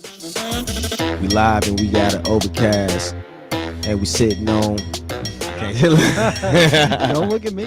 We live and we got an overcast, and we sitting on. Don't look at me.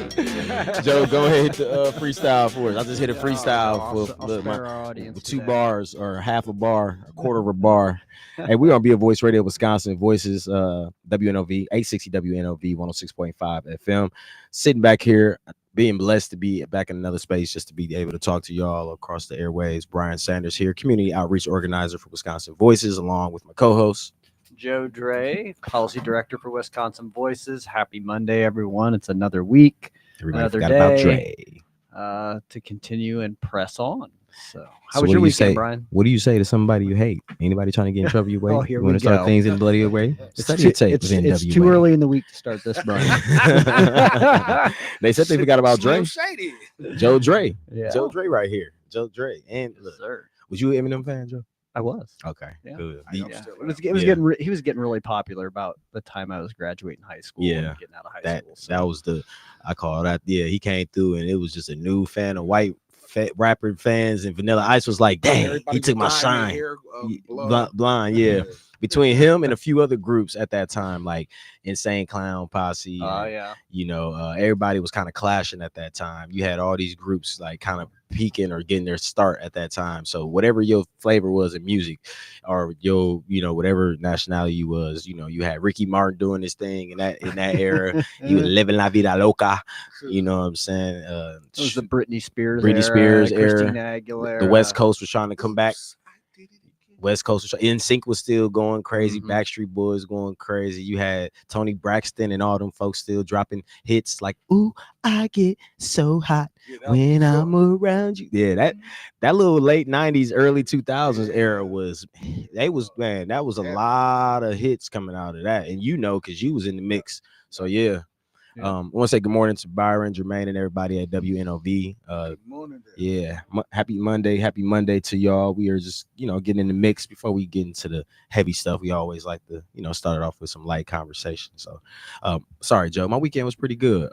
Joe, go ahead hit the freestyle for us. I just hit a freestyle I'll for spare our audience two today. bars or half a bar, a quarter of a bar. Hey, we on Be a Voice Radio, Wisconsin Voices, WNOV 860 WNOV 106.5 FM. Sitting back here, being blessed to be back in another space, just to be able to talk to y'all across the airways. Brian Sanders here, community outreach organizer for Wisconsin Voices, along with my co-host Joe Dre, policy director for Wisconsin Voices. Happy Monday, everyone. It's another week, Everybody another forgot about day Dre. to continue and press on. So, how So was what your do you weekend, say? Brian? What do you say to somebody you hate? Anybody trying to get in trouble your way? Oh, here you want we to start go. things in the bloody way? Study a tape with it's NWA. too early in the week to start this, Brian. They said they forgot about Dre. Shady. Joe Dre. Yeah. Joe Dre right here. Joe Dre. And Yes, look, sir. was you an Eminem fan, Joe? I was. Okay. Yeah. Good. I know. Yeah. Still It was Yeah. getting he was getting really popular about the time I was graduating high school. Yeah. And getting out of high That school. that was the I call that. Yeah, he came through and it was just a new fan of white rapper fans, and Vanilla Ice was like, dang, Everybody he took my was dyeing their shine. hair, Blind, yeah. Between him and a few other groups at that time, like Insane Clown Posse, Oh and, yeah. you know, everybody was kind of clashing at that time. You had all these groups like kind of peaking or getting their start at that time. So whatever your flavor was in music, or your, you know, whatever nationality you was, you know, you had Ricky Martin doing his thing in that era. He was living la vida loca. You know what I'm saying? It was the Britney Spears Christina Aguilera. The West Coast was trying to come back. West Coast was NSYNC was still going crazy. Mhm. Backstreet Boys going crazy. You had Tony Braxton and all them folks still dropping hits like "Ooh, I get so hot when I'm around you." Yeah, that little late '90s, early 2000s era was that was a lot of hits coming out of that, and you know, because you was in the mix. So yeah. Yeah. I want to say good morning to Byron, Jermaine, and everybody at WNOV. Yeah, happy Monday to y'all. We are just, you know, getting in the mix before we get into the heavy stuff. We always like to, you know, start it off with some light conversation. So, sorry, Joe, my weekend was pretty good.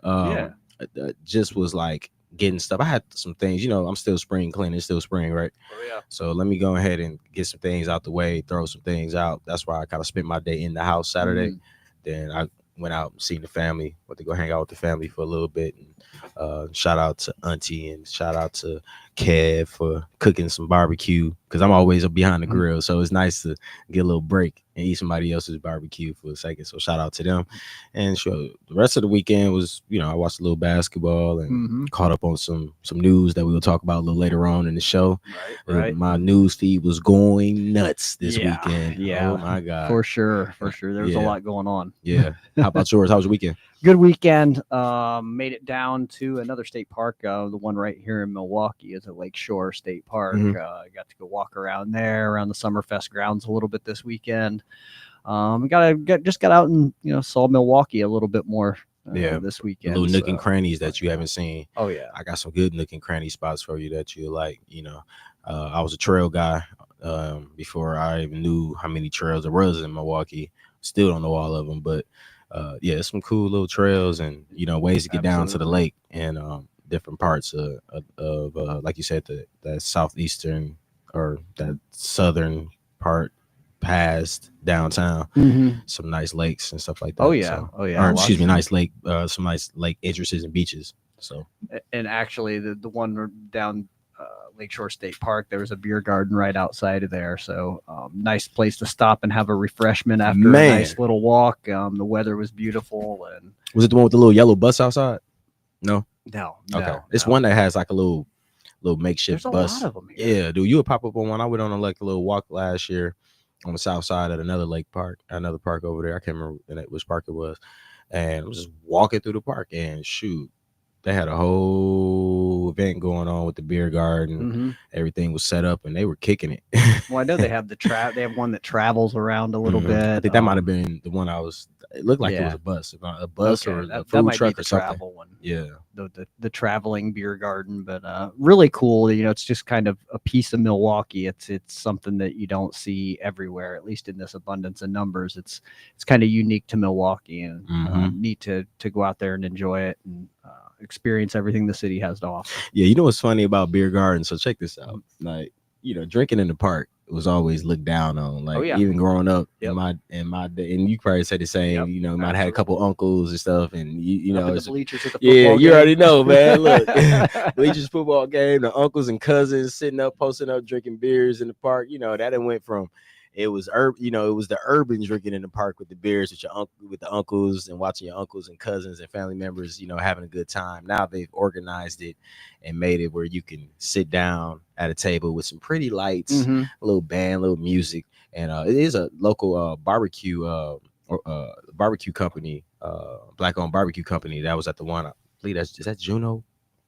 Just was like getting stuff. I had some things, you know, I'm still spring cleaning, it's still spring, right? Oh yeah. So let me go ahead and get some things out the way, throw some things out. That's why I kind of spent my day in the house Saturday. Then I went out and seen the family, went to go hang out with the family for a little bit. And shout out to Auntie and shout out to Kev for cooking some barbecue, because I'm always behind the grill. So it's nice to get a little break and eat somebody else's barbecue for a second. So shout out to them. And sure, the rest of the weekend was, you know, I watched a little basketball and caught up on some news that we will talk about a little later on in the show. Right. My news feed was going nuts this weekend. Yeah. Oh my God. For sure. There was a lot going on. Yeah. How about yours? How was your weekend? Good weekend. Made it down to another state park. The one right here in Milwaukee is at Lake Shore State Park. Got to go walk around there, around the Summerfest grounds a little bit this weekend. Just got out and, you know, saw Milwaukee a little bit more this weekend. Little nook and crannies that you haven't seen. Oh yeah. I got some good nook and cranny spots for you that you like. You know, I was a trail guy before I even knew how many trails there was in Milwaukee. Still don't know all of them, but yeah, some cool little trails and, you know, ways to get down to the lake and different parts of like you said, that southeastern or that southern part past downtown. Some nice lakes and stuff like that. Oh yeah. Or, excuse me, nice lake, some nice lake entrances and beaches. So, and actually the one down Lakeshore State Park, there was a beer garden right outside of there. So nice place to stop and have a refreshment after a nice little walk. The weather was beautiful. And was it the one with the little yellow bus outside? No. Okay. It's one that has like a little makeshift There's bus. a lot of them here. Yeah, dude, you would pop up on one. I went on a little walk last year on the south side at another park over there. I can't remember which park it was. And I was just walking through the park and shoot, they had a whole event going on with the beer garden. Everything was set up and they were kicking it. Well, I know they have they have one that travels around a little bit. I think that might have been the one it looked like it was a bus or a food truck or something. Travel one. Yeah. The traveling beer garden, but really cool. You know, it's just kind of a piece of Milwaukee. It's something that you don't see everywhere, at least in this abundance of numbers. It's kind of unique to Milwaukee and neat to go out there and enjoy it and experience everything the city has to offer. Yeah, you know what's funny about beer gardens? So check this out. Like, you know, drinking in the park was always looked down on. Like yeah. even growing up Yep. in my day, and you probably said the same. Yep, You know, might have had a couple absolutely. uncles and stuff, and you Up know, at the it's, bleachers at the yeah, football you game. already know, man. Look, bleachers football game, the uncles and cousins sitting up, posting up, drinking beers in the park. You know, that it went from. It was you know, it was the urban drinking in the park with the beers with your with the uncles and watching your uncles and cousins and family members, you know, having a good time. Now they've organized it and made it where you can sit down at a table with some pretty lights, Mm-hmm. a little band, a little music, and it is a local barbecue barbecue company, black owned barbecue company that was at the one. I believe is that Juno,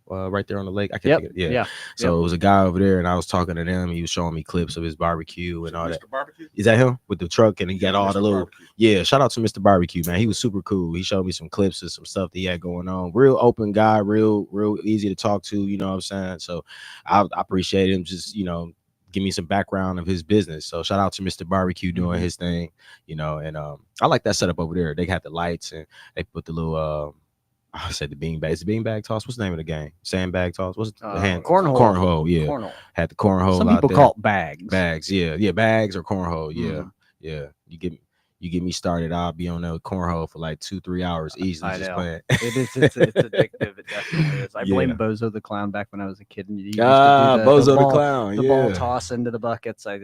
right there on the lake. I can't Yep. think of it. Yeah. Yeah. So it was a guy over there, and I was talking to them. He was showing me clips of his barbecue and all that. Barbecue? Is that him with the truck? And he got all Mr. the little. Barbecue. Yeah, shout out to Mr. Barbecue, man. He was super cool. He showed me some clips of some stuff that he had going on. Real open guy, real easy to talk to. You know what I'm saying? So I appreciate him just, you know, give me some background of his business. So shout out to Mr. Barbecue doing his thing, you know, and I like that setup over there. They got the lights and they put the little I said the beanbag. It's the beanbag toss. What's the name of the game? Sandbag toss. What's the hand? Cornhole. Cornhole. Yeah. Cornhole. Had the cornhole. Some out people there. call it bags. Bags. Yeah. Bags or cornhole. Yeah. Mhm. Yeah. You get me started. I'll be on that cornhole for like 2-3 hours easily. I just know. playing. It's addictive. It definitely is. I blame Yeah. Bozo the Clown back when I was a kid. And you used to do Bozo the ball, Clown. the yeah. ball toss into the buckets. I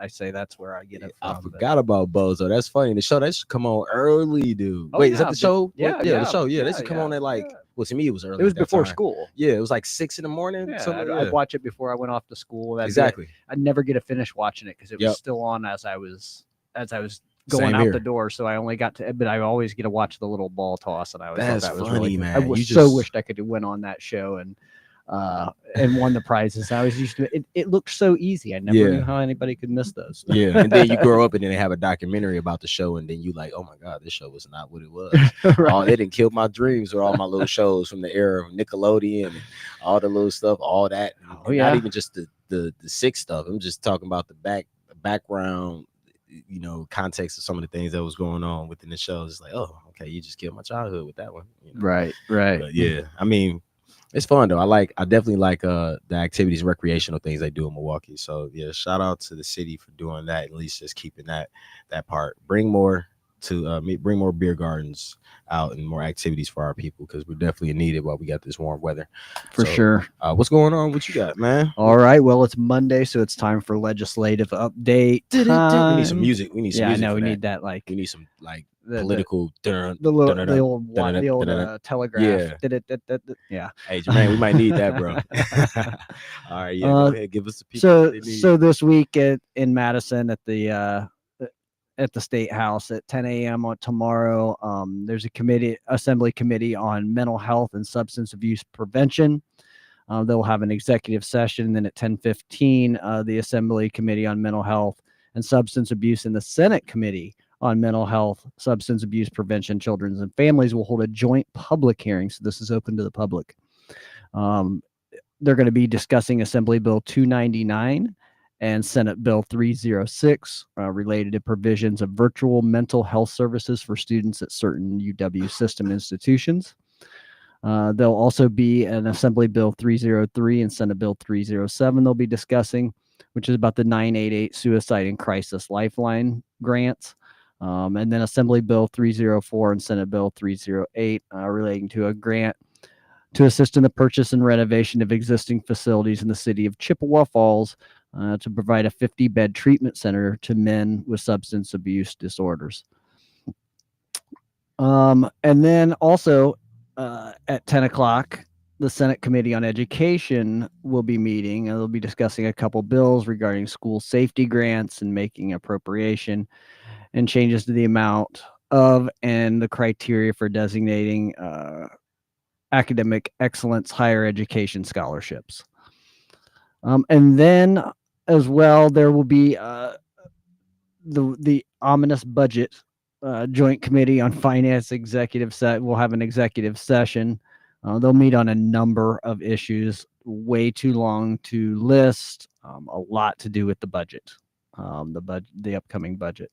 say that's where I get it from. I forgot about Bozo. That's funny. The show that should come on early, dude. Oh, Wait, yeah, is that the show? yeah, The yeah, show. Yeah, yeah, they should come on at like. yeah. Well, to me, it was early. It was at that before time. school. Yeah, it was like 6 in the morning. Yeah, something. I'd watch it before I went off to school. Exactly. I'd never get to finish watching it because it was still on as I was going Same out here. the door. So I only got to, but I always get to watch the little ball toss, and I always That's thought that was funny, really good. man. I was You so just- wished I could have went on that show and won the prizes. I was used to it. It looked so easy. I never Yeah. knew how anybody could miss those. Yeah, and then you grow up and then they have a documentary about the show, and then you like, oh my god, this show was not what it was. Right. Oh, they didn't kill my dreams with all my little shows from the era of Nickelodeon and all the little stuff, all that. Oh, yeah. Not even just the sick stuff. I'm just talking about the background, you know, context of some of the things that was going on within the show. It's like, oh, okay, you just killed my childhood with that one. You know? Right. But yeah, I mean, it's fun though. I definitely like the activities, recreational things they do in Milwaukee. So yeah, shout out to the city for doing that. At least just keeping that part. Bring more beer gardens out and more activities for our people because we're definitely needed while we got this warm weather. For So, sure. What's going on? What you got, man? All right. Well, it's Monday, so it's time for legislative update. We need some time. music. We need some Yeah, I music. know. for We that. need that like We need some like the political. the old telegraph. Yeah. Hey, Jermaine, we might need that, bro. All right, yeah. Go ahead, give us the people. So that they need. so this week in Madison at the State House at 10 a.m. on tomorrow, there's a assembly committee on mental health and substance abuse prevention. They'll have an executive session. Then at 10:15, the Assembly Committee on Mental Health and Substance Abuse and the Senate Committee on Mental Health, Substance Abuse Prevention, Children and Families will hold a joint public hearing. So this is open to the public. They're going to be discussing Assembly Bill 299 and Senate Bill 306 related to provisions of virtual mental health services for students at certain UW system institutions. There'll also be an Assembly Bill 303 and Senate Bill 307 they'll be discussing, which is about the 988 Suicide and Crisis Lifeline grants. And then Assembly Bill 304 and Senate Bill 308 relating to a grant to assist in the purchase and renovation of existing facilities in the city of Chippewa Falls to provide a 50-bed treatment center to men with substance abuse disorders. And then also at 10 o'clock, the Senate Committee on Education will be meeting, and they'll be discussing a couple bills regarding school safety grants and making appropriation and changes to the amount of and the criteria for designating academic excellence higher education scholarships. And then as well, there will be the ominous budget joint committee on finance executive set. We'll have an executive session. They'll meet on a number of issues, way too long to list, a lot to do with the budget, the upcoming budget.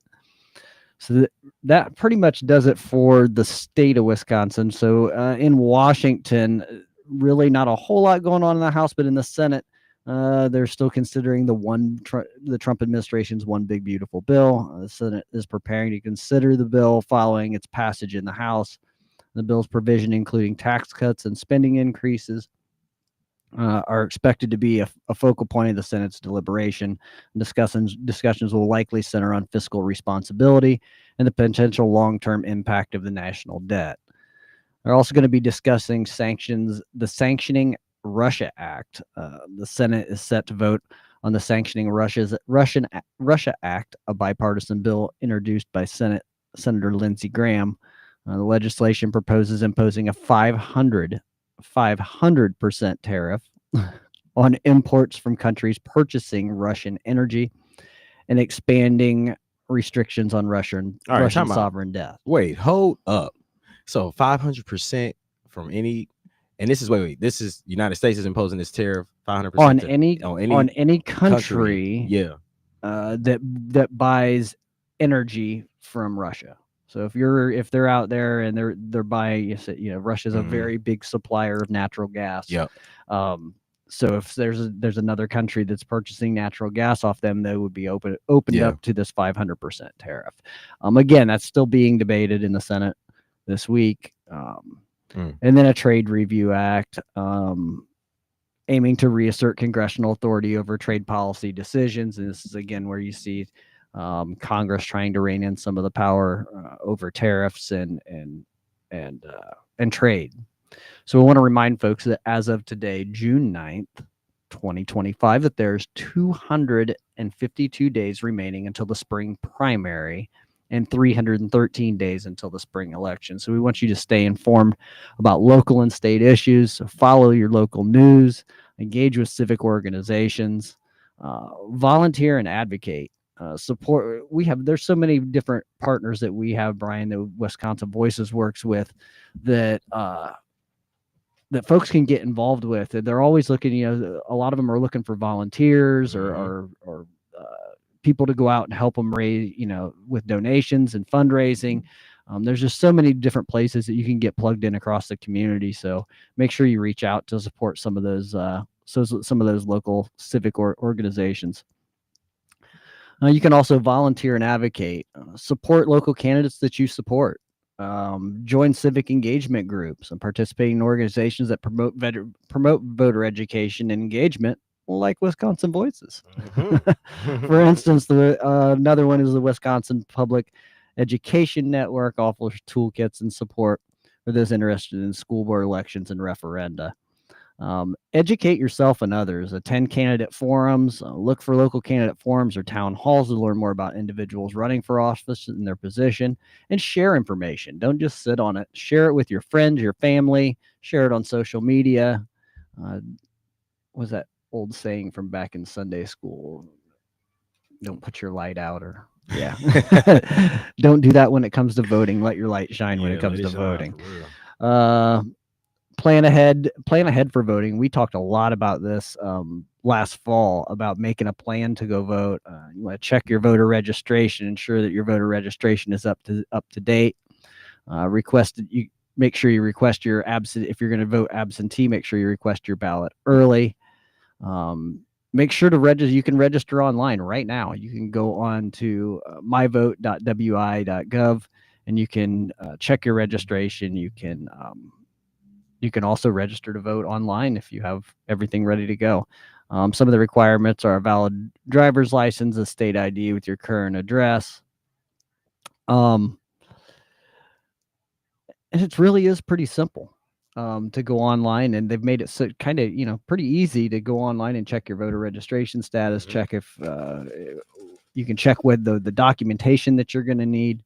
So that pretty much does it for the state of Wisconsin. So in Washington, really not a whole lot going on in the House, but in the Senate, They're still considering the Trump administration's One Big Beautiful Bill. The Senate is preparing to consider the bill following its passage in the House. The bill's provision, including tax cuts and spending increases, are expected to be a focal point of the Senate's deliberation. Discussions will likely center on fiscal responsibility and the potential long-term impact of the national debt. They're also going to be discussing the Sanctioning Russia Act. The Senate is set to vote on the Sanctioning Russia Act, a bipartisan bill introduced by Senator Lindsey Graham. The legislation proposes imposing a 500% tariff on imports from countries purchasing Russian energy and expanding restrictions on Russian sovereign debt. Wait, hold up. So 500% from any, and this is this is United States is imposing this tariff 500% on any country yeah, that buys energy from Russia. So if they're out there and they're buying, Russia's a very big supplier of natural gas. Yeah. So if there's another country that's purchasing natural gas off them, they would be opened up to this 500% tariff. Again, that's still being debated in the Senate this week. And then a Trade Review Act, aiming to reassert congressional authority over trade policy decisions. And this is again where you see Congress trying to rein in some of the power over tariffs and trade. So we want to remind folks that as of today, June 9th, 2025, that there's 252 days remaining until the spring primary and 313 days until the spring election. So we want you to stay informed about local and state issues. So follow your local news, engage with civic organizations, volunteer and advocate. Support. There's so many different partners that we have, Brian, that Wisconsin Voices works with, that folks can get involved with. They're always looking, a lot of them are looking for volunteers or people to go out and help them raise, with donations and fundraising. There's just so many different places that you can get plugged in across the community. So make sure you reach out to support some of those local civic organizations. You can also volunteer and advocate. Support local candidates that you support. Join civic engagement groups and participate in organizations that promote voter education and engagement, like Wisconsin Voices. For instance, another one is the Wisconsin Public Education Network, offers toolkits and support for those interested in school board elections and referenda. Educate yourself and others. Attend candidate forums. Look for local candidate forums or town halls to learn more about individuals running for office and their position, and share information. Don't just sit on it. Share it with your friends, your family. Share it on social media. Was that old saying from back in Sunday school? Don't put your light out, or don't do that when it comes to voting. Let your light shine when it comes to voting. Plan ahead for voting. We talked a lot about this last fall, about making a plan to go vote. You want to check your voter registration, ensure that your voter registration is up to date. Make sure you request your if you're going to vote absentee, make sure you request your ballot early. Make sure to register. You can register online right now. You can go on to myvote.wi.gov and you can check your registration. You can also register to vote online if you have everything ready to go. Some of the requirements are a valid driver's license, a state ID with your current address. And it really is pretty simple to go online, and they've made it so kind of, pretty easy to go online and check your voter registration status, check if you can check with the documentation that you're going to need.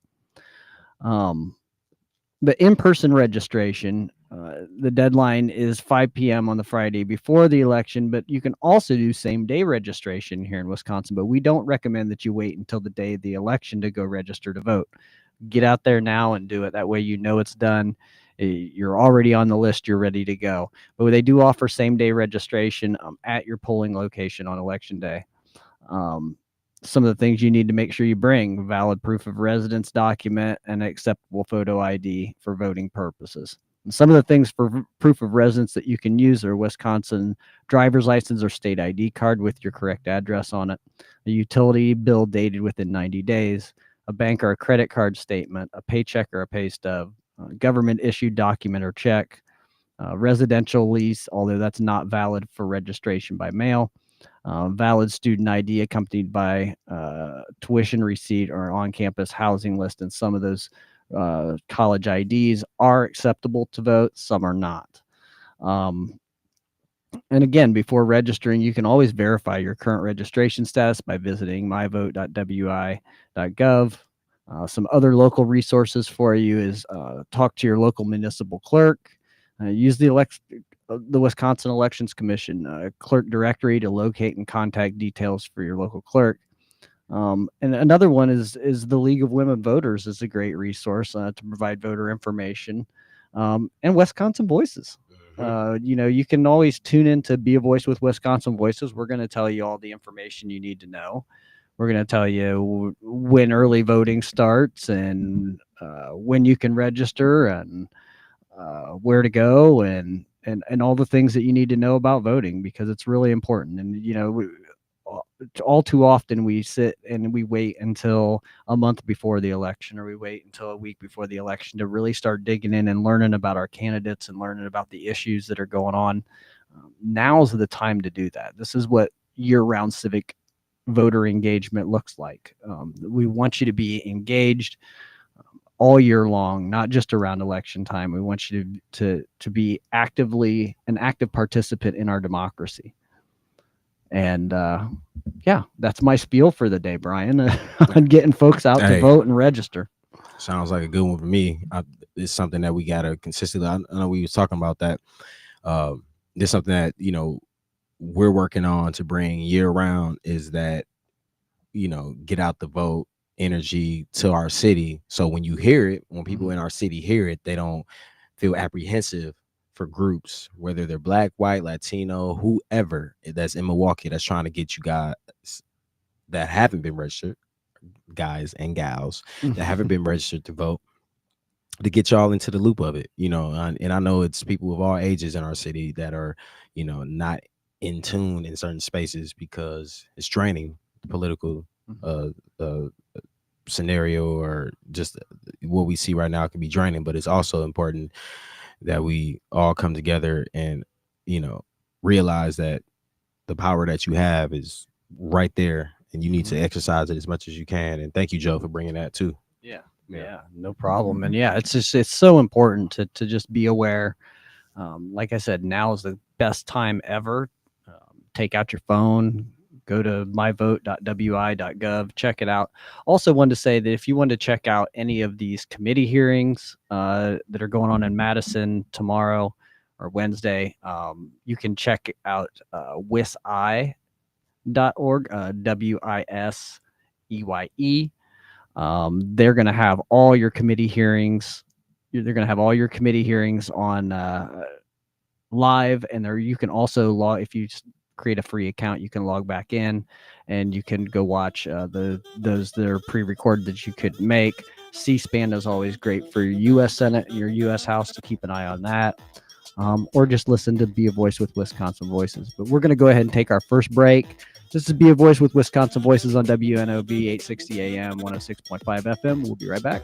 But in-person registration, the deadline is 5 p.m. on the Friday before the election, but you can also do same-day registration here in Wisconsin, but we don't recommend that you wait until the day of the election to go register to vote. Get out there now and do it. That way it's done. You're already on the list. You're ready to go. But they do offer same-day registration at your polling location on Election Day. Some of the things you need to make sure you bring: valid proof of residence document and acceptable photo ID for voting purposes. Some of the things for proof of residence that you can use are Wisconsin driver's license or state ID card with your correct address on it, a utility bill dated within 90 days, a bank or a credit card statement, a paycheck or a pay stub, government issued document or check, residential lease, although that's not valid for registration by mail, valid student ID accompanied by tuition receipt or on-campus housing list, and some of those college IDs are acceptable to vote, some are not. And again, before registering, you can always verify your current registration status by visiting myvote.wi.gov. Some other local resources for you is talk to your local municipal clerk, use the Wisconsin Elections Commission clerk directory to locate and contact details for your local clerk. And another one is the League of Women Voters is a great resource to provide voter information, and Wisconsin Voices. You can always tune in to Be a Voice with Wisconsin Voices. We're going to tell you all the information you need to know. We're going to tell you when early voting starts and when you can register and where to go and all the things that you need to know about voting, because it's really important. And all too often we sit and we wait until a month before the election, or we wait until a week before the election to really start digging in and learning about our candidates and learning about the issues that are going on. Now's the time to do that. This is what year-round civic voter engagement looks like. We want you to be engaged all year long, not just around election time. We want you to be actively an active participant in our democracy. And yeah, that's my spiel for the day, Brian, on getting folks out to vote and register. Sounds like a good one for me. It's something that we gotta consistently. I know we was talking about that. There's something that we're working on to bring year round, is that get out the vote energy to our city. So when you hear it, when people in our city hear it, they don't feel apprehensive for groups, whether they're Black, white, Latino, whoever that's in Milwaukee that's trying to get you guys that haven't been registered, guys and gals that haven't been registered to vote, to get y'all into the loop of it. And I know it's people of all ages in our city that are not in tune in certain spaces, because it's draining. The political scenario, or just what we see right now, can be draining, but it's also important that we all come together and realize that the power that you have is right there, and you need to exercise it as much as you can. And thank you, Joe, for bringing that too. Yeah, no problem. And yeah, it's so important to just be aware. Like I said, now is the best time ever. Take out your phone, go to myvote.wi.gov, check it out. Also wanted to say that if you want to check out any of these committee hearings that are going on in Madison tomorrow or Wednesday, you can check out wiseye.org, WISEYE. They're going to have all your committee hearings. They're going to have all your committee hearings on live, and there you can also log. If you create a free account, you can log back in, and you can go watch those that are pre-recorded that you could make. C-SPAN is always great for your U.S. Senate and your U.S. House, to keep an eye on that. Or just listen to Be a Voice with Wisconsin Voices. But we're going to go ahead and take our first break. This is Be a Voice with Wisconsin Voices on WNOV 860 AM, 106.5 FM. We'll be right back.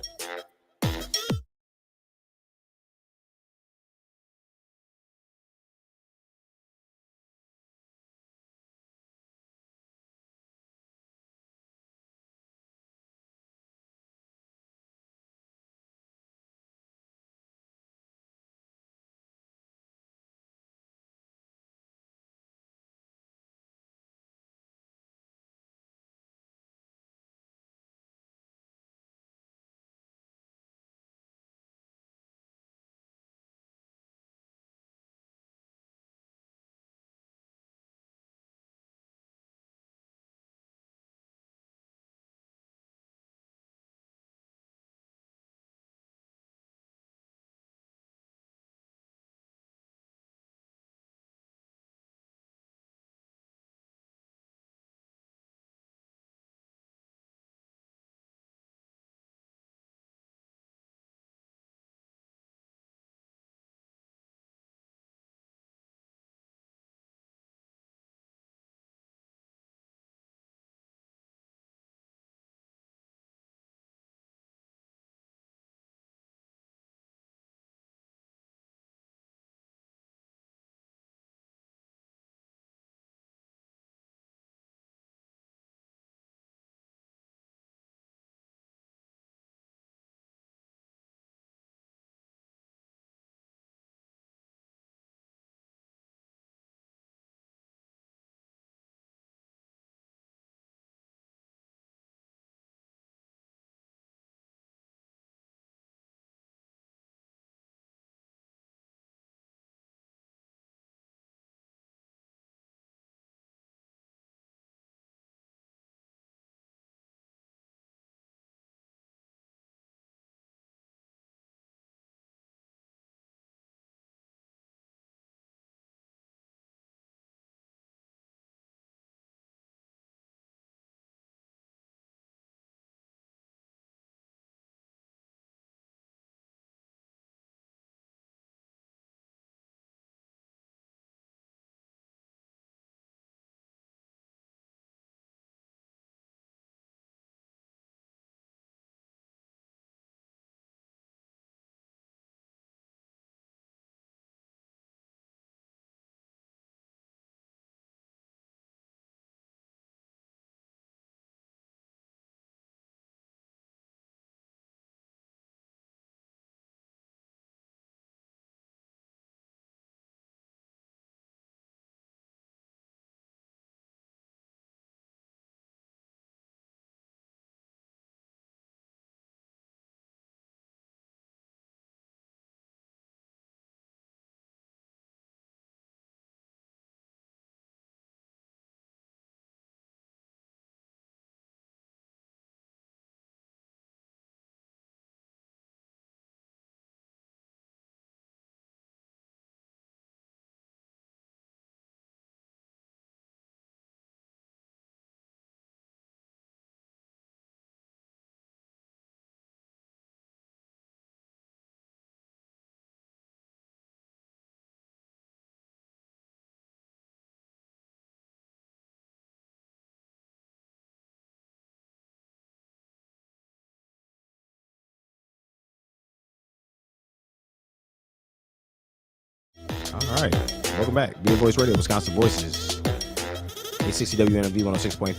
All right. Welcome back. Beer Voice Radio, Wisconsin Voices. 860 WNMV 106.5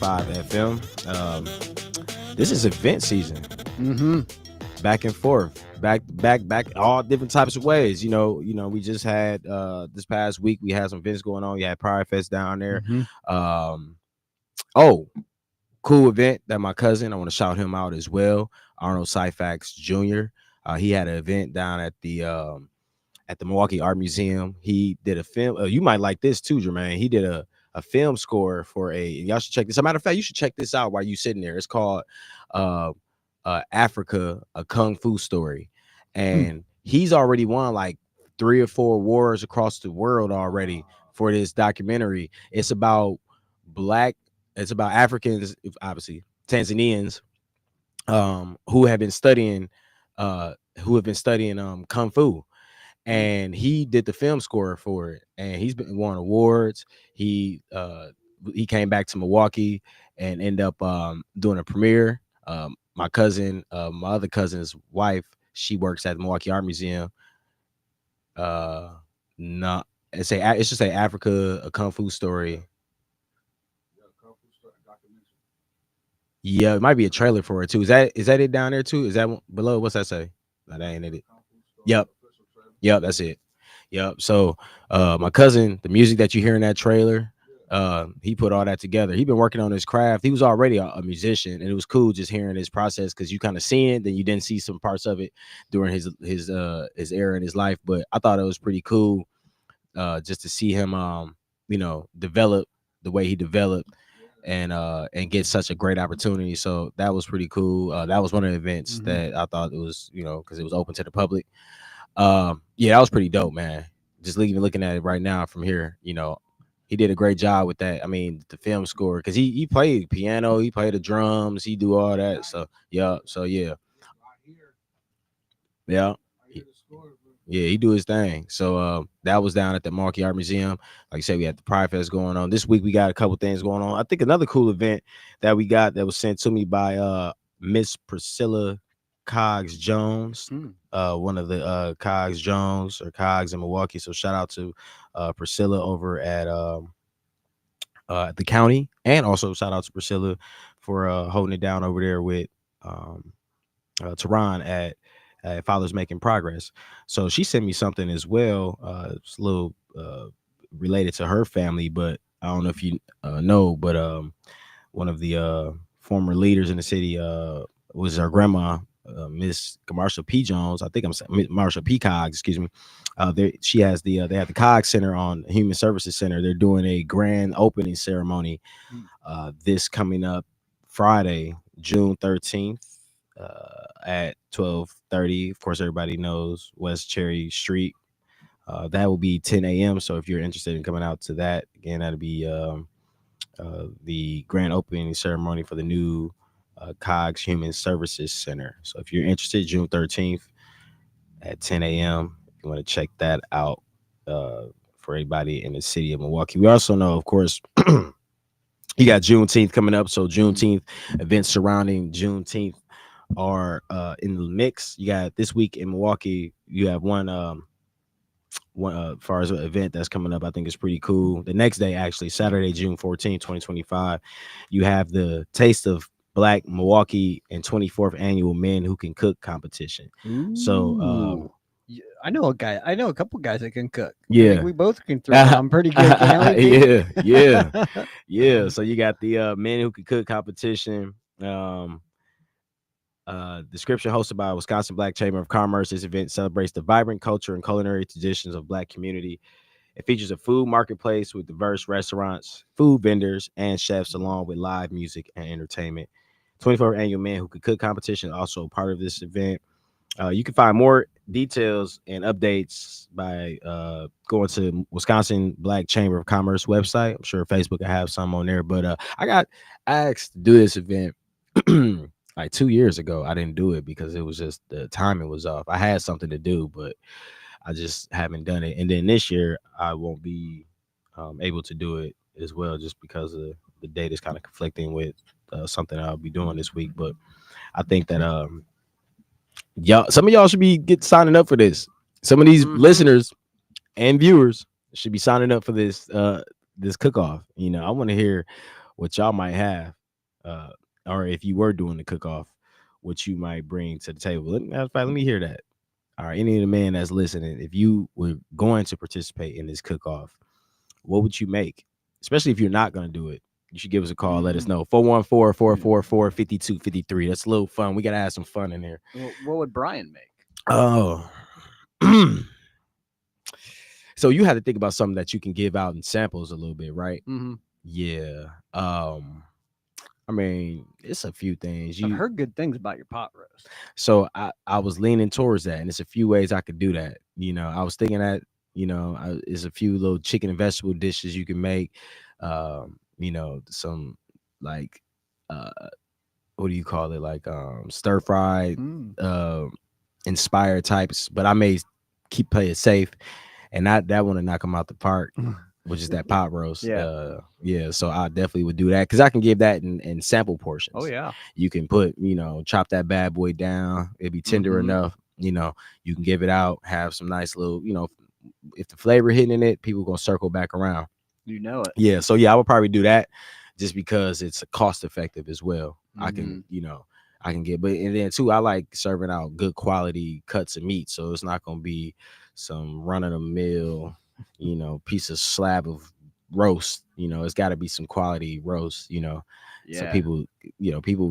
FM. This is event season. Mm-hmm. Back and forth. Back, all different types of ways. We just had this past week, we had some events going on. You had Pride Fest down there. Mm-hmm. Cool event that my cousin, I want to shout him out as well, Arnold Syfax Jr. He had an event down at the Milwaukee Art Museum. He did a film. You might like this too, Jermaine. He did a film score for y'all should check this. As a matter of fact, you should check this out while you sitting there. It's called Africa, a Kung Fu Story. And he's already won like 3 or 4 awards across the world already for this documentary. It's about Africans, obviously Tanzanians, who have been studying Kung Fu. And he did the film score for it, and he's been won awards. He came back to Milwaukee and ended up doing a premiere. My other cousin's wife, she works at the Milwaukee Art Museum. It's just say Africa, a Kung Fu Story. Yeah, it might be a trailer for it too. Is that it down there too? Is that below? What's that say? No, that ain't it. Yep, that's it. Yep. So my cousin, the music that you hear in that trailer, he put all that together. He's been working on his craft. He was already a musician, and it was cool just hearing his process, because you kind of see it, then you didn't see some parts of it during his era in his life. But I thought it was pretty cool just to see him develop the way he developed and get such a great opportunity. So that was pretty cool. That was one of the events that I thought it was, because it was open to the public. Yeah, that was pretty dope, man. Just even looking at it right now from here, he did a great job with that. I mean, the film score, because he played piano, he played the drums, he do all that. So yeah, he do his thing. So that was down at the Milwaukee Art Museum. Like I said, we had the Pride Fest going on this week. We got a couple things going on. I think another cool event that we got that was sent to me by Miss Priscilla Cogs Jones, one of the Cogs Jones or Cogs in Milwaukee. So shout out to Priscilla over at the county, and also shout out to Priscilla for holding it down over there with Teron at Fathers Making Progress. So she sent me something as well. It's a little related to her family, but I don't know if you know, but one of the former leaders in the city was our grandma, Miss Marsha P. Jones. I think I'm saying Marsha P. Cogs, excuse me. She has they have the Cogs Center on Human Services Center. They're doing a grand opening ceremony this coming up Friday, June 13th. At 12:30. Of course, everybody knows West Cherry Street. That will be 10 a.m. So if you're interested in coming out to that, again, that'll be the grand opening ceremony for the new Cogs Human Services Center. So if you're interested, June 13th at 10 a.m., if you want to check that out for anybody in the city of Milwaukee. We also know, of course, you got Juneteenth coming up. So Juneteenth events surrounding Juneteenth are in the mix. You got this week in Milwaukee, you have one as far as an event that's coming up. I think it's pretty cool. The next day, actually, Saturday, June 14th, 2025, you have the Taste of Black Milwaukee and 24th annual Men Who Can Cook competition. Ooh. So I know a couple guys that can cook. Yeah, I think we both can throw down pretty good. Yeah. So you got the Men Who Can Cook competition. Description hosted by Wisconsin Black Chamber of Commerce. This event celebrates the vibrant culture and culinary traditions of Black community. It features a food marketplace with diverse restaurants, food vendors, and chefs, along with live music and entertainment. 24th annual Men Who Could Cook competition is also part of this event. You can find more details and updates by going to Wisconsin Black Chamber of Commerce website. I'm sure Facebook will have some on there, but I got asked to do this event like 2 years ago. I didn't do it because it was just the timing was off. I had something to do, but I just haven't done it. And then this year I won't be able to do it as well, just because of the date is kind of conflicting with something I'll be doing this week. But I think that some of y'all should be signing up for this. Some of these listeners and viewers should be signing up for this cook off. I want to hear what y'all might have, uh, or if you were doing the cook off, what you might bring to the table. Matter of fact, let me hear that. All right, any of the men that's listening, if you were going to participate in this cook off, what would you make? Especially if you're not going to do it, you should give us a call. Let us know. 414-444-5253. That's a little fun. We got to have some fun in here. What would Brian make? Oh. So you had to think about something that you can give out in samples a little bit, right? Mm-hmm. Yeah. I mean, it's a few things. I've heard good things about your pot roast. So I was leaning towards that, and it's a few ways I could do that. I was thinking that, it's a few little chicken and vegetable dishes you can make. Some like what do you call it? Like stir fried, inspired types. But I may play it safe, and that want to knock them out the park. Which is that pot roast. Yeah. So I definitely would do that because I can give that in sample portions. Oh yeah. You can put, chop that bad boy down. It'd be tender enough. You can give it out, have some nice little, if the flavor hitting in it, people gonna circle back around. You know it. Yeah. So yeah, I would probably do that just because it's cost effective as well. I can get, but and then too, I like serving out good quality cuts of meat. So it's not gonna be some run of the mill, piece of slab of roast. It's got to be some quality roast. So people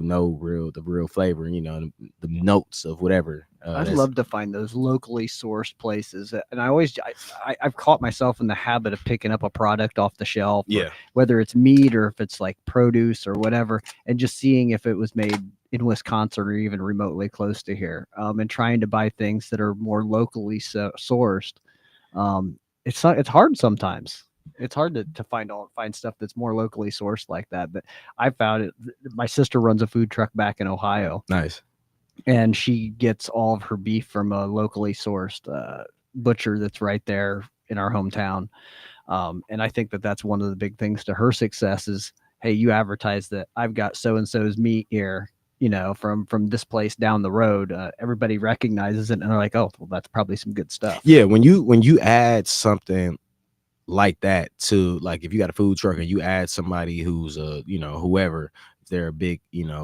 know the real flavor. The notes of whatever. I'd love to find those locally sourced places, and I've caught myself in the habit of picking up a product off the shelf. Yeah, whether it's meat or if it's like produce or whatever, and just seeing if it was made in Wisconsin or even remotely close to here, and trying to buy things that are more locally sourced. It's hard sometimes. It's hard to find stuff that's more locally sourced like that. But I found it. My sister runs a food truck back in Ohio. Nice. And she gets all of her beef from a locally sourced butcher that's right there in our hometown. And I think that's one of the big things to her success is, hey, you advertise that I've got so-and-so's meat here, from this place down the road. Everybody recognizes it and they're like, oh, well, that's probably some good stuff. Yeah. When you add something like that to, like, if you got a food truck and you add somebody who's whoever, if they're a big,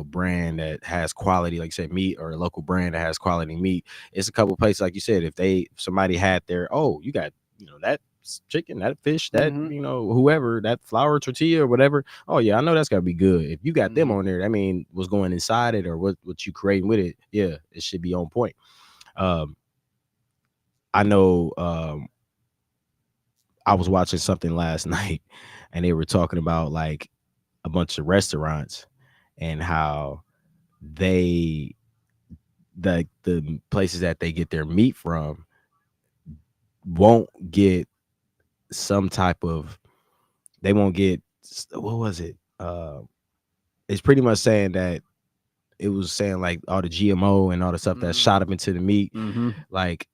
brand that has quality, like you said, meat, or a local brand that has quality meat, it's a couple places, like you said, if somebody had their, oh, you got, that chicken, that fish, that, whoever, that flour tortilla or whatever. Oh yeah, I know that's gotta be good. If you got them on there, I mean, what's going inside it or what you creating with it, yeah, it should be on point. I know I was watching something last night and they were talking about like a bunch of restaurants and how the places that they get their meat from won't get some type of, they won't get, what was it? It's pretty much saying that it was saying like all the GMO and all the stuff that shot up into the meat, like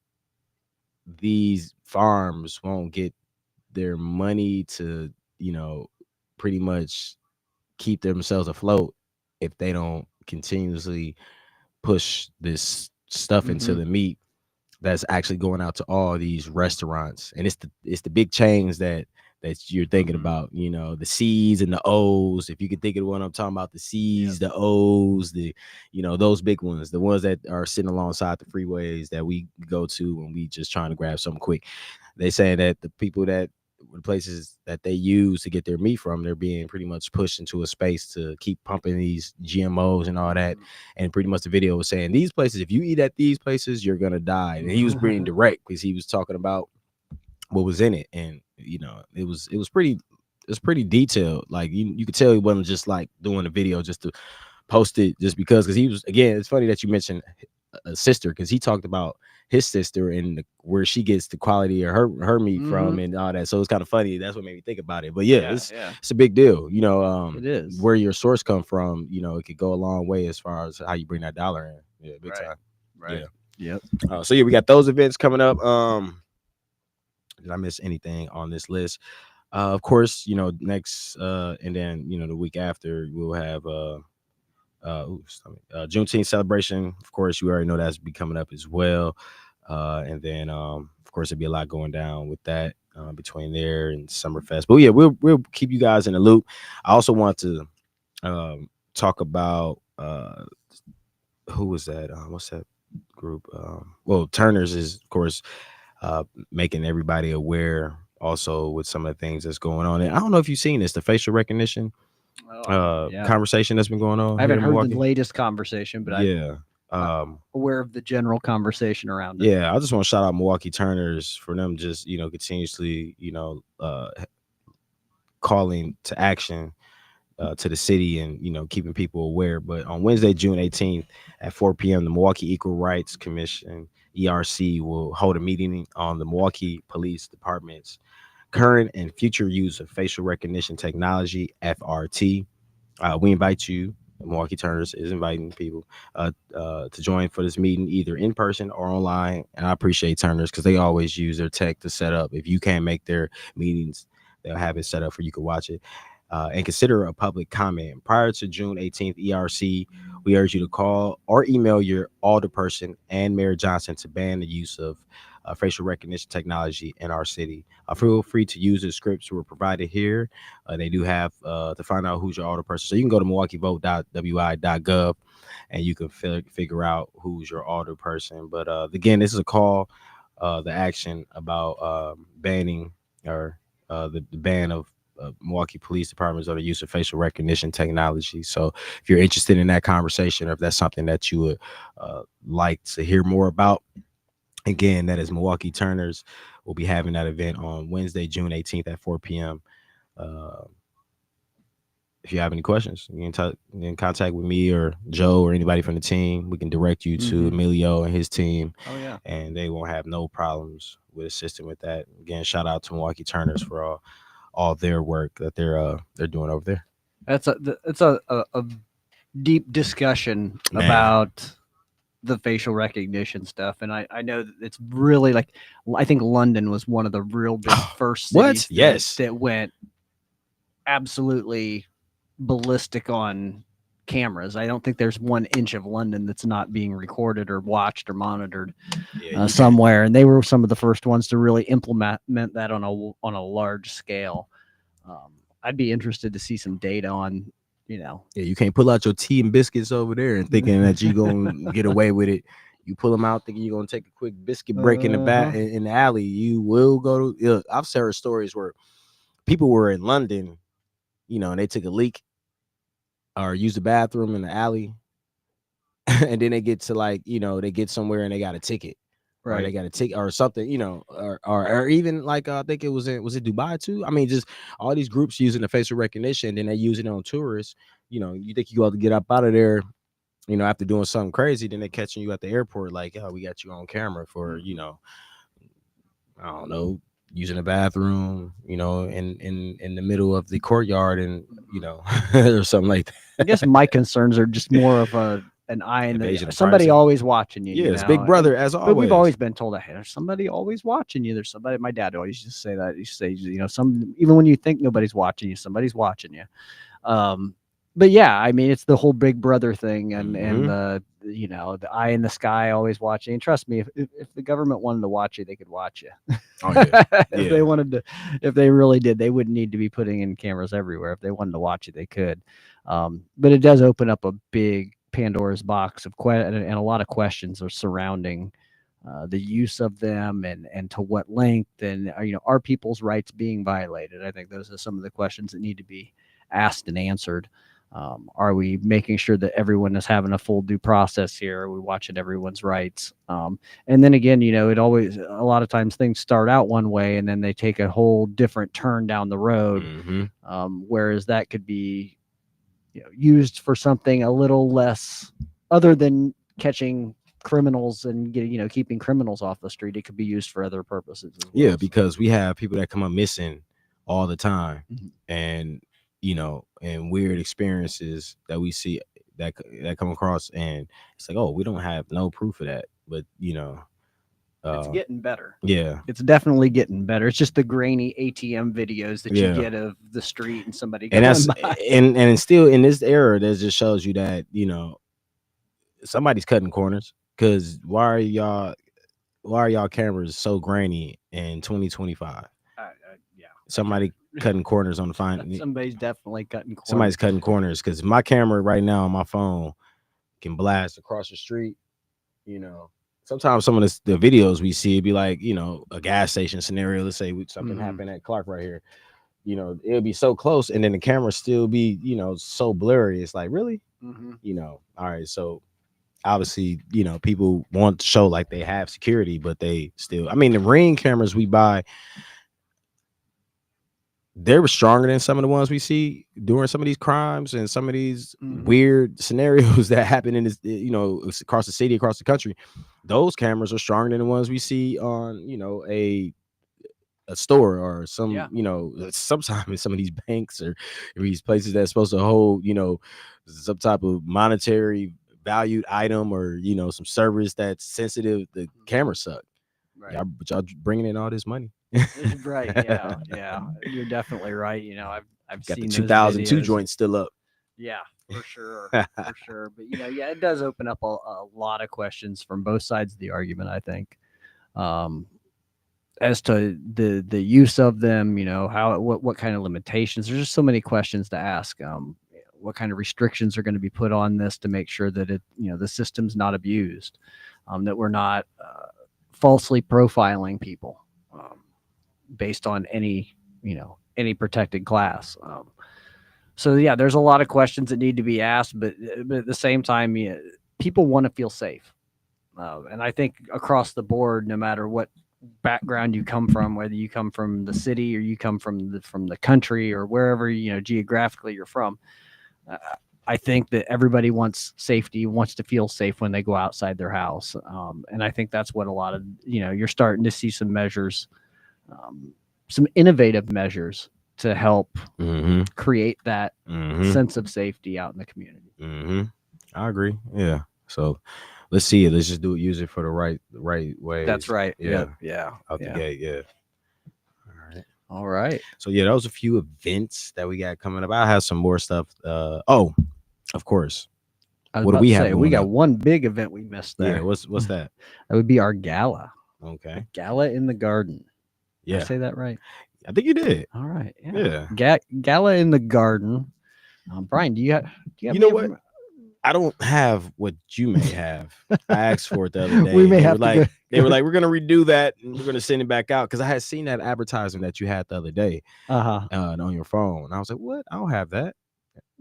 these farms won't get their money to, pretty much keep themselves afloat if they don't continuously push this stuff into the meat that's actually going out to all these restaurants. And it's the big chains that you're thinking about, the C's and the O's. If you can think of what I'm talking about, the C's, the O's, the, those big ones, the ones that are sitting alongside the freeways that we go to when we just trying to grab something quick. They saying that the people the places that they use to get their meat from, they're being pretty much pushed into a space to keep pumping these GMOs and all that. And pretty much the video was saying these places, if you eat at these places, you're gonna die. And he was being direct because he was talking about what was in it, and it was pretty detailed. Like you could tell he wasn't just like doing a video just to post it just because he was, again, it's funny that you mentioned a sister, because he talked about his sister and where she gets the quality of her meat from and all that. So it's kind of funny. That's what made me think about it. But it's a big deal. It is where your source come from. It could go a long way as far as how you bring that dollar in. Yeah, big time. Right. Yeah. Yep. So yeah, we got those events coming up. Did I miss anything on this list? Of course, next and then the week after we'll have Juneteenth celebration. Of course, you already know that's be coming up as well. And then of course there'll be a lot going down with that between there and Summerfest. But yeah, we'll keep you guys in the loop. I also want to talk about who was that? What's that group? Well, Turner's is of course making everybody aware also with some of the things that's going on. And I don't know if you've seen this, the facial recognition Yeah. conversation that's been going on. I haven't here in heard the Milwaukee. latest conversation, but Yeah. I'm aware of the general conversation around it. Yeah, I just want to shout out Milwaukee Turners for them just, continuously, calling to action to the city and, keeping people aware. But on Wednesday, June 18th at 4 p.m., the Milwaukee Equal Rights Commission, ERC, will hold a meeting on the Milwaukee Police Department's current and future use of facial recognition technology, FRT. We invite you, Milwaukee Turners is inviting people to join for this meeting, either in person or online. And I appreciate Turners because they always use their tech to set up. If you can't make their meetings, they'll have it set up for you to watch it. And consider a public comment. Prior to June 18th, ERC, we urge you to call or email your alderperson and Mayor Johnson to ban the use of facial recognition technology in our city. Feel free to use the scripts were provided here. They do have to find out who's your alderperson. So you can go to milwaukeevote.wi.gov and you can figure out who's your alderperson. But again, this is a call, the action about banning or the ban of Milwaukee Police Departments on the use of facial recognition technology. So if you're interested in that conversation, or if that's something that you would like to hear more about, again, that is Milwaukee Turners. We'll be having that event on Wednesday, June 18th at 4 p.m. If you have any questions, you can get in contact with me or Joe or anybody from the team. We can direct you to Emilio and his team. Oh yeah, and they won't have no problems with assisting with that. Again, shout out to Milwaukee Turners for all their work that they're doing over there. It's a deep discussion Man. about the facial recognition stuff, and I know that it's really like, I think London was one of the real big first cities Yes. that went absolutely ballistic on cameras. I don't think there's 1 inch of London that's not being recorded or watched or monitored somewhere, and they were some of the first ones to really implement that on a large scale. I'd be interested to see some data on, Yeah, you can't pull out your tea and biscuits over there and thinking that you're gonna get away with it. You pull them out thinking you're gonna take a quick biscuit break in the alley. You will go to. I've heard stories where people were in London, and they took a leak or used the bathroom in the alley, and then they get to they get somewhere and they got a ticket. Right, or they got a ticket or something, or even like I think was it Dubai too? I mean, just all these groups using the facial recognition, and then they use it on tourists. You think you got to get up out of there, after doing something crazy, then they catching you at the airport, like, oh, we got you on camera for, I don't know, using the bathroom, in the middle of the courtyard, and or something like that. I guess my concerns are just more of an eye in the somebody always watching you. It's Big Brother, as always. But we've always been told that, hey, there's somebody always watching you. There's somebody. My dad always used to say that. He used to say, some, even when you think nobody's watching you, somebody's watching you. But yeah, I mean, it's the whole Big Brother thing, and the eye in the sky always watching. And trust me, if the government wanted to watch you, they could watch you. Oh, yeah. If they wanted to, if they really did, they wouldn't need to be putting in cameras everywhere. If they wanted to watch you, they could. But it does open up a big Pandora's box of and a lot of questions are surrounding the use of them, and to what length, and are people's rights being violated? I think those are some of the questions that need to be asked and answered. Are we making sure that everyone is having a full due process here? Are we watching everyone's rights? And then again, it always, a lot of times things start out one way and then they take a whole different turn down the road. Whereas that could be used for something a little less, other than catching criminals and getting, keeping criminals off the street. It could be used for other purposes as well. Yeah, because we have people that come up missing all the time, and and weird experiences that we see that come across, and it's like, oh, we don't have no proof of that, but it's getting better. Yeah, it's definitely getting better. It's just the grainy ATM videos that you get of the street and somebody going by. And still in this era, that just shows you that somebody's cutting corners, because why are y'all why are y'all cameras so grainy in 2025? Yeah, Somebody cutting corners on the fine. somebody's definitely cutting corners. Somebody's cutting corners because my camera right now on my phone can blast across the street. You know, sometimes some of the videos we see it'd be like, you know, a gas station scenario. Let's say something happened at Clark right here. You know, it'll be so close, and then the camera still be, you know, so blurry. It's like, really, you know. All right, so obviously, you know, people want to show like they have security, but they still. I mean, the Ring cameras we buy, they were stronger than some of the ones we see during some of these crimes and some of these weird scenarios that happen in this, you know, across the city, across the country. Those cameras are stronger than the ones we see on, you know, a store or some, you know, sometimes in some of these banks or these places that's supposed to hold, you know, some type of monetary valued item or, you know, some service that's sensitive. The camera suck. Right. Yeah, but y'all bringing in all this money. Right. Yeah. Yeah. You're definitely right. You know, I've got seen the those 2002 videos. joint still up. Yeah, for sure. For sure. But, you know, yeah, it does open up a lot of questions from both sides of the argument, I think. As to the use of them, you know, what kind of limitations. There's just so many questions to ask. What kind of restrictions are going to be put on this to make sure that the system's not abused, that we're not falsely profiling people based on any protected class. So yeah, there's a lot of questions that need to be asked, but at the same time, people want to feel safe, and I think across the board, no matter what background you come from, whether you come from the city or you come from the country or wherever geographically you're from, I think that everybody wants safety, wants to feel safe when they go outside their house, and I think that's what a lot of you're starting to see some measures, some innovative measures to help create that sense of safety out in the community. I agree. Yeah. So let's see it. Let's just use it for the right way. That's right. Yeah. Out the gate. Yeah. All right. So yeah, that was a few events that we got coming up. I have some more stuff. Oh, of course. What do we have? We got one big event we missed there. Yeah. What's that? That would be our gala. Okay. A gala in the garden. Yeah. Did I say that right? I think you did. All right. Yeah. Gala in the garden. Brian, do you have know what? I don't have what you may have. I asked for it the other day. We may have they were like, we're gonna redo that and we're gonna send it back out because I had seen that advertisement that you had the other day on your phone. And I was like, what? I don't have that.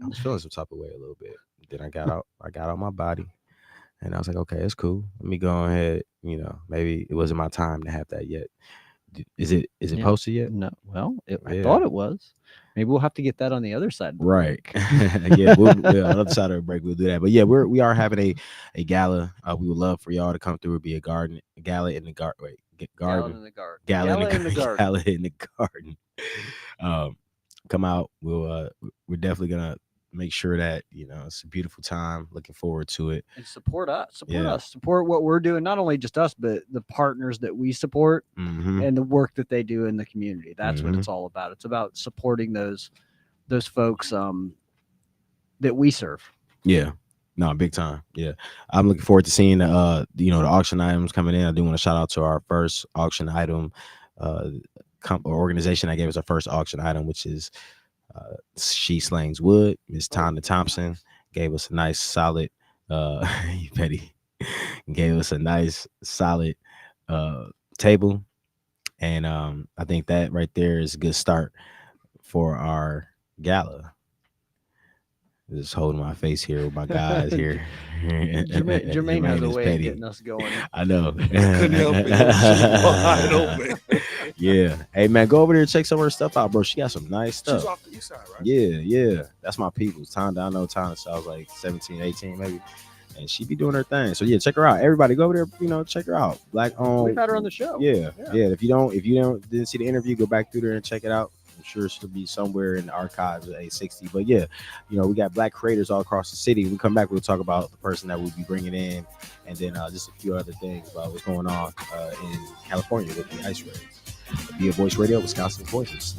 I was feeling some type of way a little bit. Then I got out my body, and I was like, okay, it's cool. Let me go ahead. You know, maybe it wasn't my time to have that yet. Is it posted yet? No. Well, I thought it was. Maybe we'll have to get that on the other side. Right. Yeah. On the other side of the break, we'll do that. But yeah, we are having a gala. We would love for y'all to come through. It'd be a gala in the garden. Wait, Gala in the garden. Gala in the garden. Gala in the garden. Come out. We're definitely gonna make sure that it's a beautiful time. Looking forward to it. And support us. Support what we're doing. Not only just us, but the partners that we support and the work that they do in the community. That's what it's all about. It's about supporting those folks that we serve. Yeah. No, big time. Yeah. I'm looking forward to seeing the auction items coming in. I do want to shout out to our first auction item organization that gave us our first auction item, which is She Slangs Wood. Miss Tana Thompson gave us a nice solid Betty gave us a nice solid table, and I think that right there is a good start for our gala. Just holding my face here with my guys here. Jermaine has a way of getting us going. I know. Couldn't help it. Yeah. Hey man, go over there and check some of her stuff out, bro. She got some nice stuff. She's off the east side, right? Yeah. That's my people's. I know Tana. So I was like 17, 18 maybe. And she be doing her thing. So yeah, check her out. Everybody go over there, check her out. Black owned. We've had her on the show. Yeah. If you didn't see the interview, go back through there and check it out. I'm sure she'll be somewhere in the archives at 860. But yeah, we got Black creators all across the city. When we come back, we'll talk about the person that we'll be bringing in, and then just a few other things about what's going on in California with the ice raids. Be a Voice Radio, Wisconsin Voices.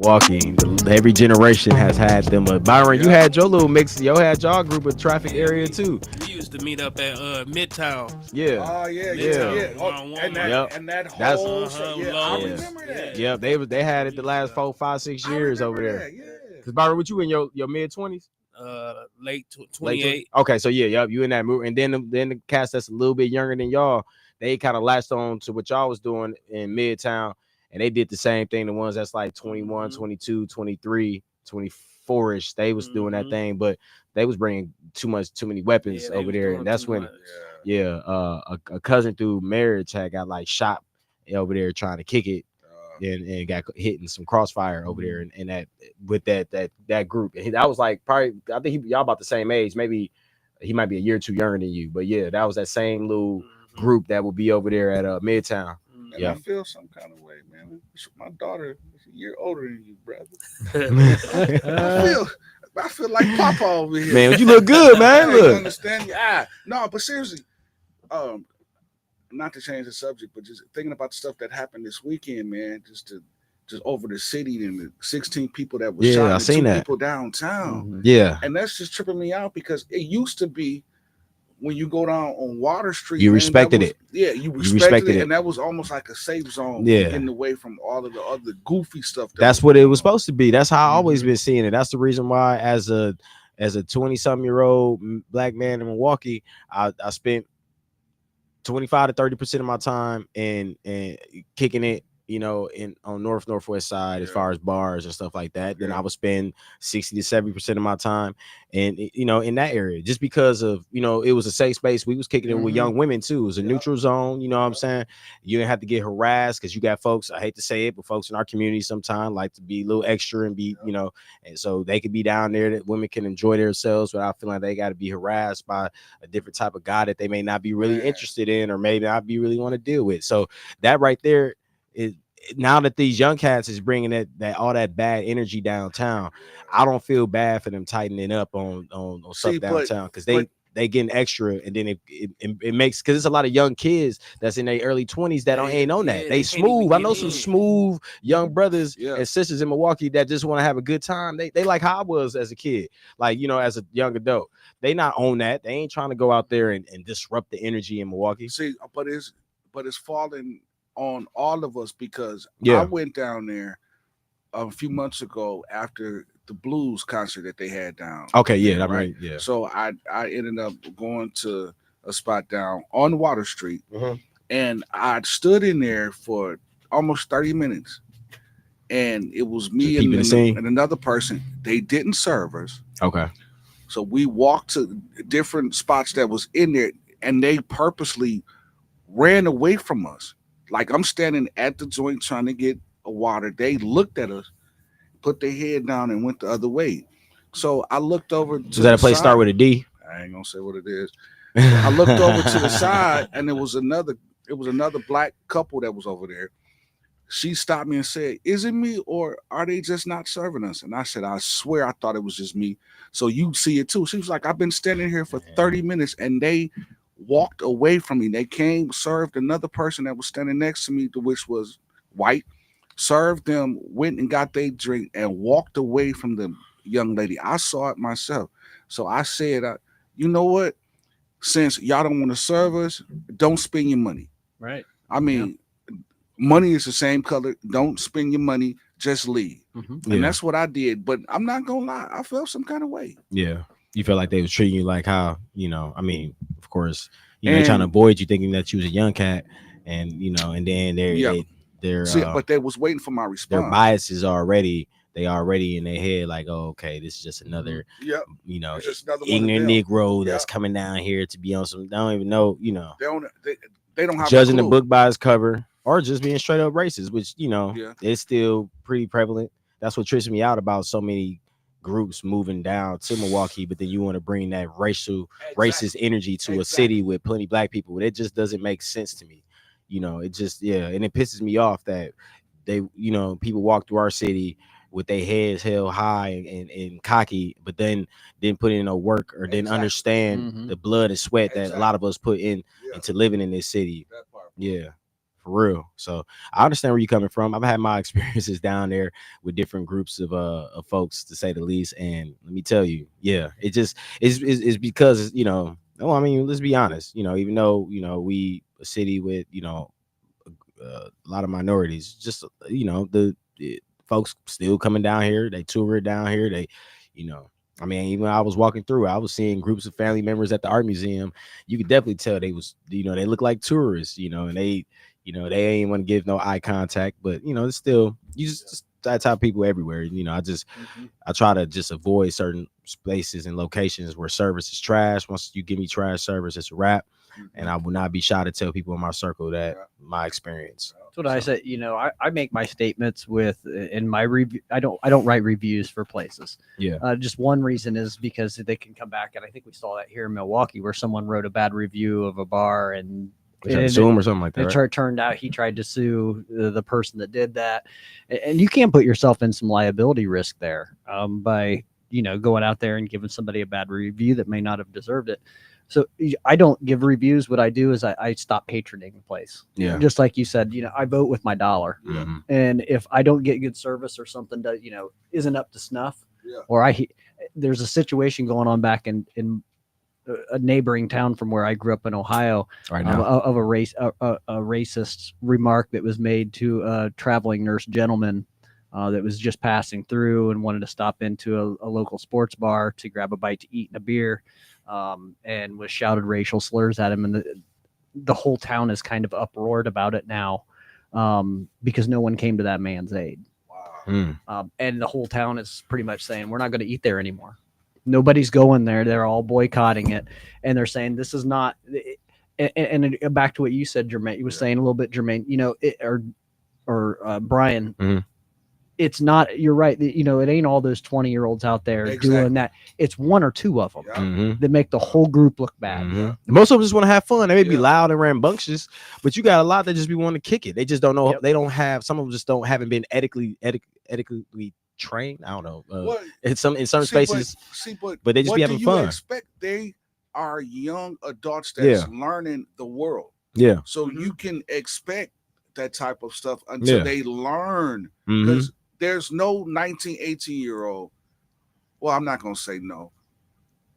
Walking. Every generation has had them. Byron, you Yeah. had your little mix. You had your group of traffic area too. We used to meet up at Midtown. Yeah. Oh yeah, Yeah. yeah. Oh, One-on-one. and that Yep. and that That's- whole Uh-huh, I Lowe's. remember that. Yeah, they had it the last 4, 5, 6 I years over remember there. that, yeah. Cause Byron, what you in your mid 20s? Late Late 28. Okay, so yeah, yep, you in that move, and then the cast that's a little bit younger than y'all, they kind of latched on to what y'all was doing in Midtown, and they did the same thing. The ones that's like 21, Mhm. 22, 23, 24ish, they was doing that Mhm. thing, but they was bringing too many weapons Yeah, they over was there, doing and that's too when much. Yeah. a cousin through marriage had got like shot over there trying to kick it. And got hit in some crossfire over there, and that with that group, and that was like probably I think y'all about the same age, maybe he might be a year or two younger than you, but yeah, that was that same little Mhm. group that would be over there at Midtown. Mhm. And Yeah. I feel some kind of way, man. My daughter is a year older than you, brother. Man, I feel like Papa over here. you look good, man. Yeah, you Look, understand? Yeah. No, but seriously, not to change the subject, but just thinking about the stuff that happened this weekend, man. Just over the city and the 16 people that were Yeah, shot I and seen 2 that. people downtown. Mhm. yeah, And that's just tripping me out because it used to be when you go down on Water Street, You man, respected that was- it. Yeah, you respected respected it. it, and that was almost like a safe zone. Yeah. Getting away from all of the other goofy stuff. that's what it going was on. supposed to be. That's how I always Mhm. been seeing it. That's the reason why, as a 20-something-year-old black man in Milwaukee, I spent 25 to 30% of my time in kicking it, in on northwest side as Yeah. far as bars and stuff like that. Then Yeah. I would spend 60 to 70% of my time and in that area, just because of it was a safe space. We was kicking it with Mhm. young women too. It was a Yeah. neutral zone, you know what I'm saying? You didn't have to get harassed because you got folks, I hate to say it, but folks in our community sometimes like to be a little extra and be, and so they could be down there that women can enjoy themselves without feeling like they got to be harassed by a different type of guy that they may not be really Man. interested in or maybe not be really want to deal with. So that right there is, now that these young cats is bringing that all that bad energy downtown, I don't feel bad for them tightening up on See, stuff but- downtown because they getting extra, and then it makes, because it's a lot of young kids that's in their early 20s that ain't on that. Yeah, They they can't even smooth. I get know some in. smooth young brothers Yeah. and sisters in Milwaukee that just want to have a good time. They like how I was as a kid, like as a young adult. They not on that. They ain't trying to go out there and disrupt the energy in Milwaukee. See, but it's falling on all of us because Yeah. I went down there a few months ago after the blues concert that they had down. Okay, yeah, there, I mean, yeah. So I ended up going to a spot down on Water Street, Mhm. and I stood in there for almost 30 minutes, and it was Just me peeping the scene? and another person. They didn't serve us, Okay. so we walked to different spots that was in there, and they purposely ran away from us. Like I'm standing at the joint trying to get a water. They looked at us, put their head down, and went the other way. So I looked over. Was that a place start with a D? I ain't gonna say what it is. I looked over to the side, and it was another black couple that was over there. She stopped me and said, "Is it me, or are they just not serving us?" And I said, "I swear I thought it was just me. So you see it too." She was like, "I've been standing here for 30 minutes, and they walked away from me. They came, served another person that was standing next to me, which was white, served them, went and got their drink, and walked away from the young lady. I saw it myself. So I said, you know what? Since y'all don't want to serve us, don't spend your money. Right. I mean, money is the same color. Don't spend your money. Just leave." Mhm. And that's what I did. But I'm not gonna lie, I felt some kind of way. Yeah. You felt like they was treating you like how, I mean, of course, they trying to And- avoid you thinking that you was a young cat, and and then Yeah. they're See, but they was waiting for my their response. biases already in their head, like, oh, okay, this is just another, Yep. It's just another one of ignorant them. Negro that's coming down here to be on some, they don't even know, They don't have judging a the clue. book by its cover, or just being straight up racist, which Yeah. it's still pretty prevalent. That's what trips me out about so many groups moving down to Milwaukee, but then you want to bring that racist energy to a city with plenty black people. It just doesn't make sense to me. It just, and it pisses me off that they, people walk through our city with their heads held high and cocky, but then didn't put in no work or didn't Exactly. understand Mhm. the blood and sweat that a lot of us put in Yeah. into living in this city. That part. Yeah, for for real. So I understand where you're coming from. I've had my experiences down there with different groups of folks, to say the least. And let me tell you, yeah, it just is because, you know, well, I mean, let's be honest, you know, even though, you know, we a city with, you know, a lot of minorities, just, you know, the folks still coming down here, they tour down here, they, you know, I mean, even when I was walking through, I was seeing groups of family members at the art museum. You could definitely tell they was, you know, they look like tourists, you know, and they, you know, they ain't want to give no eye contact, but you know, it's still, you just that type of people everywhere. You know, I try to just avoid certain spaces and locations where service is trash. Once you give me trash service, it's a wrap. And I will not be shy to tell people in my circle that my experience. That's what I said. You know, I make my statements with in my review. I don't write reviews for places. Yeah. Just one reason is because they can come back, and I think we saw that here in Milwaukee, where someone wrote a bad review of a bar and Sue him or something like that. It turned out he tried to sue the person that did that, and you can't put yourself in some liability risk there by, you know, going out there and giving somebody a bad review that may not have deserved it. So I don't give reviews. What I do is I stop patroning the place. Yeah. Just like you said, you know, I vote with my dollar. Mhm. And if I don't get good service or something that, you know, isn't up to snuff, or there's a situation going on back in a neighboring town from where I grew up in Ohio, Right now. of a racist remark that was made to a traveling nurse gentleman that was just passing through and wanted to stop into a local sports bar to grab a bite to eat and a beer, and was shouted racial slurs at him. And the whole town is kind of uproared about it now, because no one came to that man's aid. And the whole town is pretty much saying, we're not going to eat there anymore. Nobody's going there. They're all boycotting it. And they're saying, this is not, and back to what you said, Jermaine, you was saying a little bit, Jermaine, you know, or Brian, it's not, you're right. You know, it ain't all those 20-year-olds out there doing that. It's one or two of them that make the whole group look bad. Most of them just want to have fun. They may be loud and rambunctious, but you got a lot that just be wanting to kick it. They just don't know. They don't have, some of them just haven't been ethically trained. I don't know. In certain spaces, but they just be having fun. Expect they are young adults that's learning the world. So you can expect that type of stuff until they learn, because there's no 19, 18-year-old. Well, I'm not going to say no,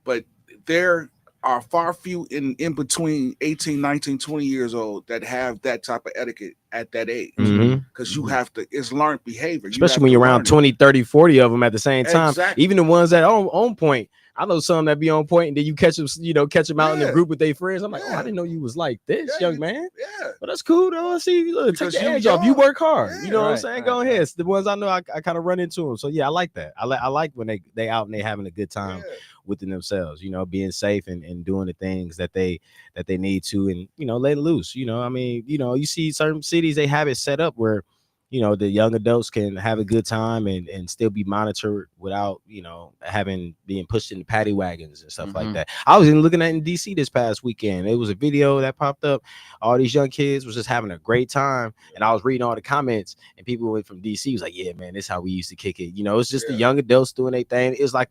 but there are far few in between 18, 19, 20 years old that have that type of etiquette at that age, because you have to, it's learned behavior. Especially when you're around 20, 30, 40 of them at the same time. Even the ones that are on point. I know some that be on point, and then you catch them, out in the group with their friends. I'm like, oh, I didn't know you was like this, young man. But that's cool though. I see, look, take the edge off. You work hard. You know what I'm saying? Go ahead. It's the ones I know, I kind of run into them. So yeah, I like that. I like when they out and they having a good time within themselves. You know, being safe and doing the things that they need to, and you know, let it loose. You know, I mean, you know, you see certain cities, they have it set up where, you know, the young adults can have a good time and still be monitored without, you know, being pushed in the paddy wagons and stuff like that. I was looking at in DC this past weekend. It was a video that popped up. All these young kids was just having a great time. And I was reading all the comments, and people went from DC was like, yeah, man, this is how we used to kick it. You know, it's just the young adults doing their thing. It was like,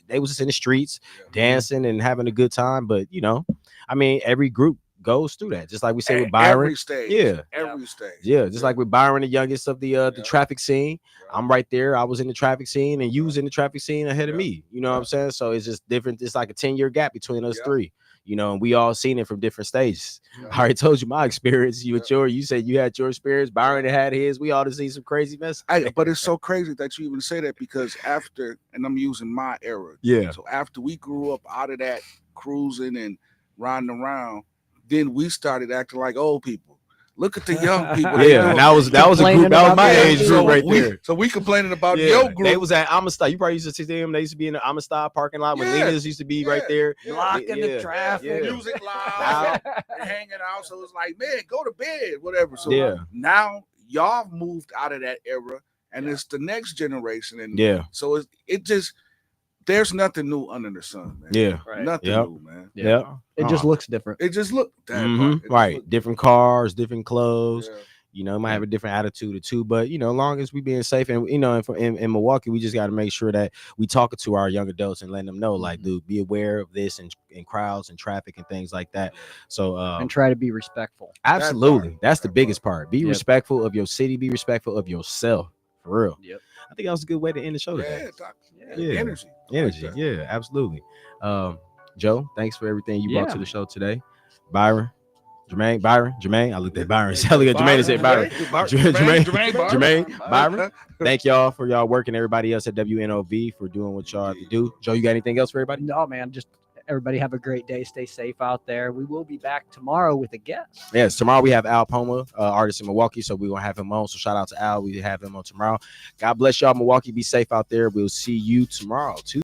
they was just in the streets dancing and having a good time. But, you know, I mean, every group goes through that, just like we say with Byron. Every stage, just like with Byron, the youngest of the traffic scene. I'm right there. I was in the traffic scene, and you was in the traffic scene ahead of me. You know what I'm saying? So it's just different. It's like a 10-year gap between us three. You know, and we all seen it from different stages. I already told you my experience. You said you had your experience. Byron had his. We all seen some crazy mess. But it's so crazy that you even say that, because after, and I'm using my era. So after we grew up out of that cruising and riding around, then we started acting like old people. Look at the young people. And that was a group. That was my age group right there. So we complaining about your group. They was at Amistad. You probably used to see them. They used to be in the Amistad parking lot when Lena's used to be right there. Blocking the traffic. Music loud. Hanging out. So it's like, man, go to bed, whatever. So now y'all moved out of that era, and it's the next generation. And so it just, there's nothing new under the sun, man. Nothing new, man. It just looks different. It just looked right. Different cars, different clothes. You know, might have a different attitude or two, but you know, as long as we being safe and you know, in Milwaukee, we just got to make sure that we talking to our young adults and letting them know, like, dude, be aware of this and crowds and traffic and things like that. So and try to be respectful. absolutely, that's the That biggest part. Be Yep. respectful of your city. Be respectful of yourself, for real. Yep. I think that was a good way to end the show today. Yeah, doc, Yeah. energy. Energy, yeah, absolutely. Joe, thanks for everything you brought Yeah. to the show today. Byron, Jermaine. I looked at Byron. Jermaine said Byron. Jermaine, Byron. Thank y'all for y'all work and everybody else at WNOV for doing what y'all have to do. Joe, you got anything else for everybody? No, man, just everybody have a great day. Stay safe out there. We will be back tomorrow with a guest. Yes, tomorrow we have Al Poma, artist in Milwaukee, so we're gonna have him on. So shout out to Al. We have him on tomorrow. God bless y'all, Milwaukee. Be safe out there. We'll see you tomorrow.